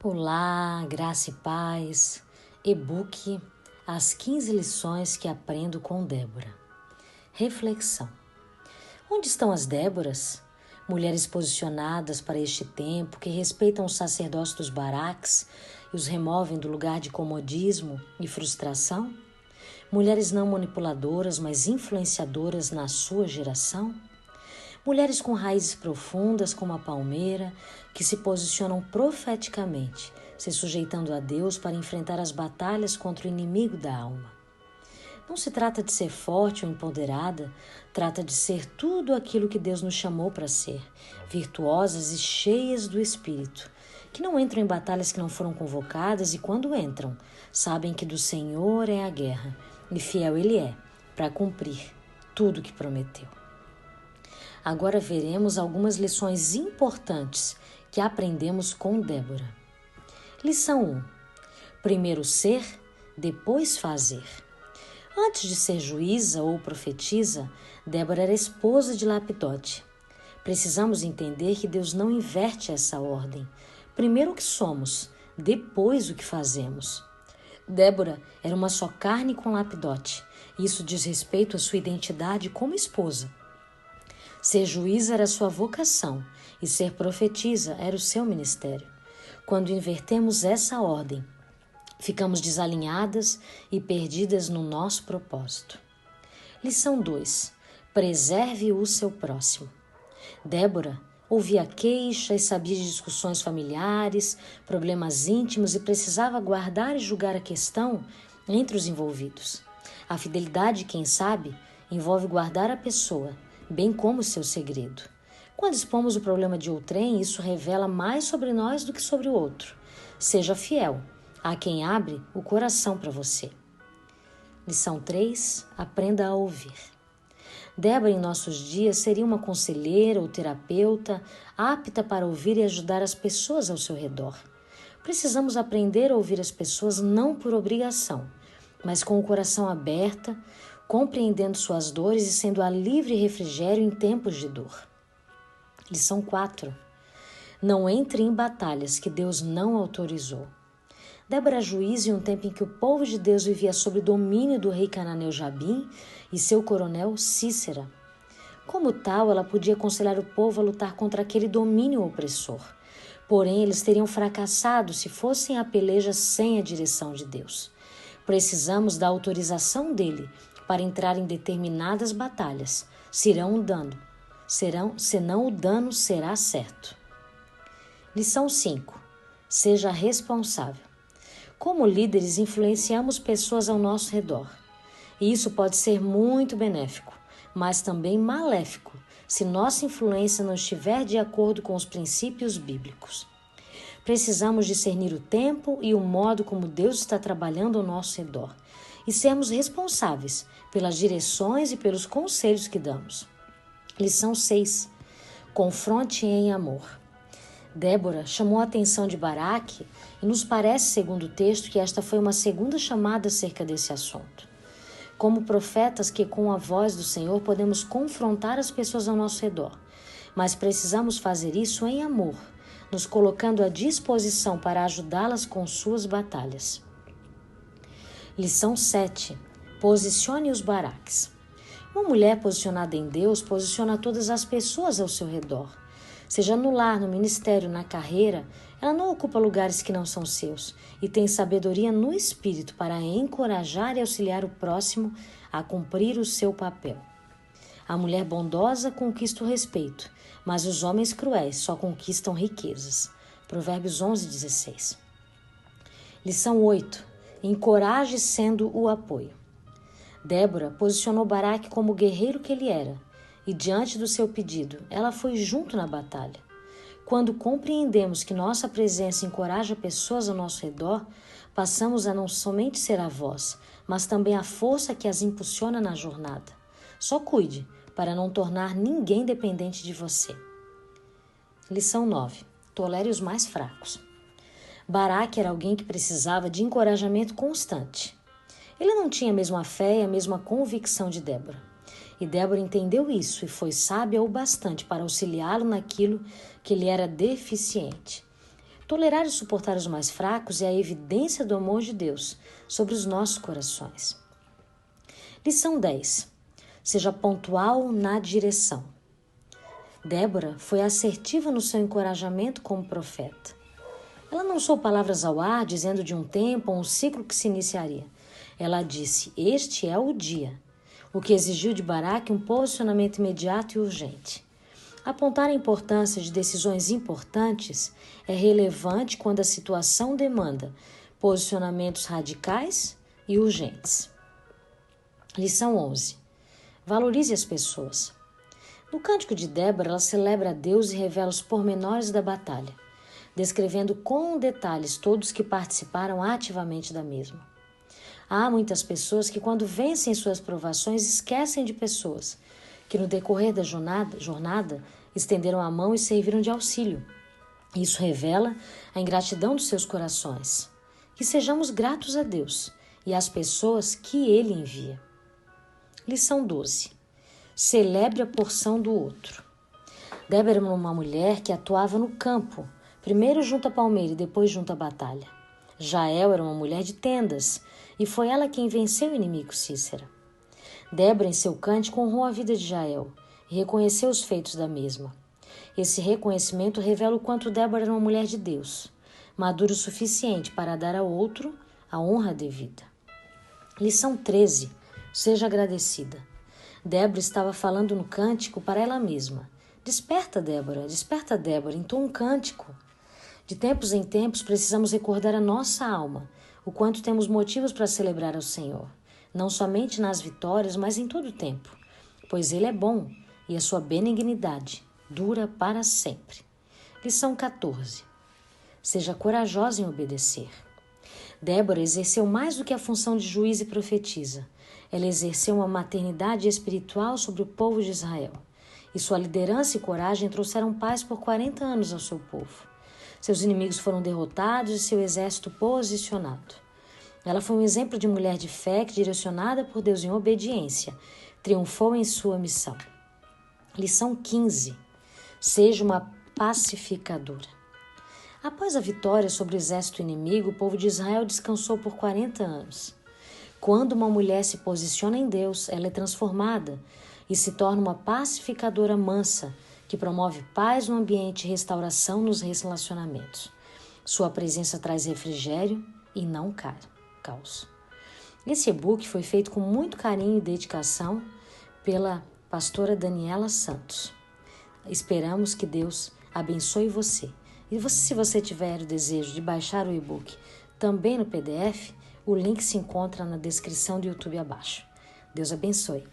Olá, graça e paz, e-book As 15 lições que aprendo com Débora. Reflexão. Onde estão as Déboras? Mulheres posicionadas para este tempo que respeitam o sacerdócio dos baraques e os removem do lugar de comodismo e frustração? Mulheres não manipuladoras, mas influenciadoras na sua geração? Mulheres com raízes profundas como a palmeira, que se posicionam profeticamente, se sujeitando a Deus para enfrentar as batalhas contra o inimigo da alma. Não se trata de ser forte ou empoderada, trata de ser tudo aquilo que Deus nos chamou para ser, virtuosas e cheias do Espírito, que não entram em batalhas que não foram convocadas e quando entram, sabem que do Senhor é a guerra e fiel Ele é para cumprir tudo o que prometeu. Agora veremos algumas lições importantes que aprendemos com Débora. Lição 1. Primeiro ser, depois fazer. Antes de ser juíza ou profetisa, Débora era esposa de Lapidote. Precisamos entender que Deus não inverte essa ordem. Primeiro o que somos, depois o que fazemos. Débora era uma só carne com Lapidote. Isso diz respeito à sua identidade como esposa. Ser juíza era sua vocação e ser profetisa era o seu ministério. Quando invertemos essa ordem, ficamos desalinhadas e perdidas no nosso propósito. Lição 2. Preserve o seu próximo. Débora ouvia queixas, sabia de discussões familiares, problemas íntimos e precisava guardar e julgar a questão entre os envolvidos. A fidelidade, quem sabe, envolve guardar a pessoa, bem como o seu segredo. Quando expomos o problema de outrem, isso revela mais sobre nós do que sobre o outro. Seja fiel a quem abre o coração para você. Lição 3. Aprenda a ouvir. Débora, em nossos dias, seria uma conselheira ou terapeuta apta para ouvir e ajudar as pessoas ao seu redor. Precisamos aprender a ouvir as pessoas não por obrigação, mas com o coração aberto, compreendendo suas dores e sendo a livre refrigério em tempos de dor. Lição 4. Não entre em batalhas que Deus não autorizou. Débora juíza em um tempo em que o povo de Deus vivia sob o domínio do rei cananeu Jabim e seu coronel Sísera. Como tal, ela podia aconselhar o povo a lutar contra aquele domínio opressor. Porém, eles teriam fracassado se fossem a peleja sem a direção de Deus. Precisamos da autorização dele para entrar em determinadas batalhas, senão o dano será certo. Lição 5. Seja responsável. Como líderes, influenciamos pessoas ao nosso redor. E isso pode ser muito benéfico, mas também maléfico, se nossa influência não estiver de acordo com os princípios bíblicos. Precisamos discernir o tempo e o modo como Deus está trabalhando ao nosso redor e sermos responsáveis pelas direções e pelos conselhos que damos. Lição 6. Confronte em amor. Débora chamou a atenção de Baraque e nos parece, segundo o texto, que esta foi uma segunda chamada acerca desse assunto. Como profetas que com a voz do Senhor podemos confrontar as pessoas ao nosso redor, mas precisamos fazer isso em amor, nos colocando à disposição para ajudá-las com suas batalhas. Lição 7. Posicione os baraques. Uma mulher posicionada em Deus posiciona todas as pessoas ao seu redor. Seja no lar, no ministério, na carreira, ela não ocupa lugares que não são seus e tem sabedoria no espírito para encorajar e auxiliar o próximo a cumprir o seu papel. A mulher bondosa conquista o respeito, mas os homens cruéis só conquistam riquezas. Provérbios 11:16. Lição 8. Encoraje sendo o apoio. Débora posicionou Baraque como o guerreiro que ele era, e diante do seu pedido, ela foi junto na batalha. Quando compreendemos que nossa presença encoraja pessoas ao nosso redor, passamos a não somente ser a voz, mas também a força que as impulsiona na jornada. Só cuide para não tornar ninguém dependente de você. Lição 9. Tolere os mais fracos. Baraque era alguém que precisava de encorajamento constante. Ele não tinha a mesma fé e a mesma convicção de Débora. E Débora entendeu isso e foi sábia o bastante para auxiliá-lo naquilo que ele era deficiente. Tolerar e suportar os mais fracos é a evidência do amor de Deus sobre os nossos corações. Lição 10. Seja pontual na direção. Débora foi assertiva no seu encorajamento como profeta. Ela não usou palavras ao ar, dizendo de um tempo ou um ciclo que se iniciaria. Ela disse, este é o dia, o que exigiu de Baraque um posicionamento imediato e urgente. Apontar a importância de decisões importantes é relevante quando a situação demanda posicionamentos radicais e urgentes. Lição 11. Valorize as pessoas. No Cântico de Débora, ela celebra a Deus e revela os pormenores da batalha, descrevendo com detalhes todos que participaram ativamente da mesma. Há muitas pessoas que, quando vencem suas provações, esquecem de pessoas que, no decorrer da jornada, estenderam a mão e serviram de auxílio. Isso revela a ingratidão dos seus corações. Que sejamos gratos a Deus e às pessoas que Ele envia. Lição 12. Celebre a porção do outro. Débora era uma mulher que atuava no campo, primeiro junto à palmeira e depois junto à batalha. Jael era uma mulher de tendas, e foi ela quem venceu o inimigo Sísera. Débora, em seu cântico, honrou a vida de Jael e reconheceu os feitos da mesma. Esse reconhecimento revela o quanto Débora era uma mulher de Deus, madura o suficiente para dar ao outro a honra devida. Lição 13. Seja agradecida. Débora estava falando no cântico para ela mesma. Desperta, Débora, entoa um cântico. De tempos em tempos, precisamos recordar a nossa alma, o quanto temos motivos para celebrar ao Senhor, não somente nas vitórias, mas em todo o tempo, pois Ele é bom e a sua benignidade dura para sempre. Lição 14. Seja corajosa em obedecer. Débora exerceu mais do que a função de juiz e profetisa. Ela exerceu uma maternidade espiritual sobre o povo de Israel, e sua liderança e coragem trouxeram paz por 40 anos ao seu povo. Seus inimigos foram derrotados e seu exército posicionado. Ela foi um exemplo de mulher de fé que, direcionada por Deus em obediência, triunfou em sua missão. Lição 15. Seja uma pacificadora. Após a vitória sobre o exército inimigo, o povo de Israel descansou por 40 anos. Quando uma mulher se posiciona em Deus, ela é transformada e se torna uma pacificadora mansa, que promove paz no ambiente e restauração nos relacionamentos. Sua presença traz refrigério e não caos. Esse e-book foi feito com muito carinho e dedicação pela pastora Daniela Santos. Esperamos que Deus abençoe você. E se você tiver o desejo de baixar o e-book também no PDF, o link se encontra na descrição do YouTube abaixo. Deus abençoe.